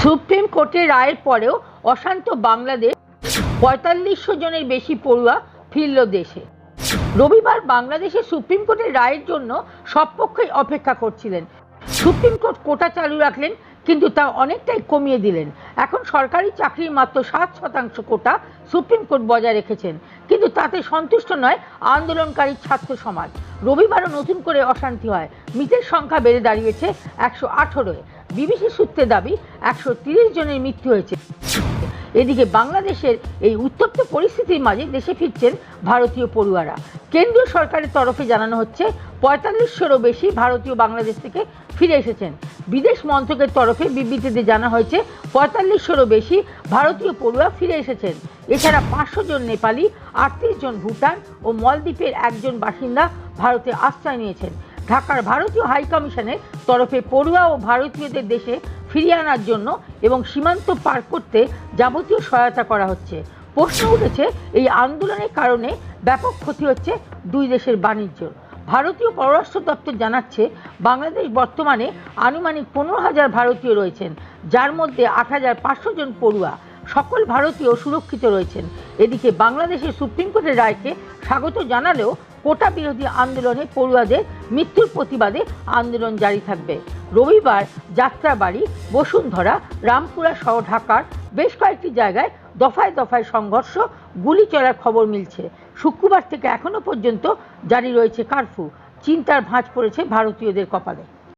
Supreme কোর্টের রায়ের পরেও অশান্ত বাংলাদেশ, ৪৫০০ জনের বেশি পড়ুয়া ফিরল দেশে। রবিবার বাংলাদেশের সুপ্রিম কোর্টের রায়ের জন্য সব পক্ষই অপেক্ষা করছিলেন। সুপ্রিম কোর্ট কোটা চালু রাখলেন, কিন্তু তা অনেকটাই কমিয়ে দিলেন। এখন সরকারি চাকরির মাত্র ৭% কোটা সুপ্রিম কোর্ট বজায় রেখেছেন, কিন্তু তাতে সন্তুষ্ট নয় আন্দোলনকারী ছাত্র সমাজ। রবিবারও নতুন করে অশান্তি হয়, মৃতের সংখ্যা বেড়ে দাঁড়িয়েছে ১১৮-এ। বিবিসি সূত্রে দাবি ১৩০ জনের মৃত্যু হয়েছে। এদিকে বাংলাদেশের এই উত্তপ্ত পরিস্থিতির মাঝে দেশে ফিরছেন ভারতীয় পড়ুয়ারা। কেন্দ্রীয় সরকারের তরফে জানানো হচ্ছে ৪৫০০-রও বেশি ভারতীয় বাংলাদেশ থেকে ফিরে এসেছেন। বিদেশ মন্ত্রকের তরফে বিবৃতিতে জানা হয়েছে ৪৫০০-রও বেশি ভারতীয় পড়ুয়া ফিরে এসেছেন। এছাড়া ৫০০ জন নেপালি, ৩৮ জন ভুটান ও মলদ্বীপের একজন বাসিন্দা ভারতে আশ্রয় নিয়েছেন। ঢাকার ভারতীয় হাইকমিশনের তরফে পড়ুয়া ও ভারতীয়দের দেশে ফিরিয়ে আনার জন্য এবং সীমান্ত পার করতে যাবতীয় সহায়তা করা হচ্ছে। প্রশ্ন উঠেছে, এই আন্দোলনের কারণে ব্যাপক ক্ষতি হচ্ছে দুই দেশের বাণিজ্য। ভারতীয় পররাষ্ট্র দপ্তর জানাচ্ছে, বাংলাদেশ বর্তমানে আনুমানিক ১৫,০০০ ভারতীয় রয়েছেন, যার মধ্যে ৮৫০০ জন পড়ুয়া। সকল ভারতীয় সুরক্ষিত রয়েছেন। এদিকে বাংলাদেশের সুপ্রিম কোর্টের রায়কে স্বাগত জানালেও কোটা বিরোধী আন্দোলনে পড়ুয়াদের মৃত্যুর প্রতিবাদে আন্দোলন জারি থাকবে। রবিবার যাত্রাবাড়ি, বসুন্ধরা, রামপুরা সহ ঢাকার বেশ কয়েকটি জায়গায় দফায় দফায় সংঘর্ষ, গুলি চলার খবর মিলছে। শুক্রবার থেকে এখনো পর্যন্ত জারি রয়েছে কারফিউ। চিন্তার ভাঁজ পড়েছে ভারতীয়দের কপালে।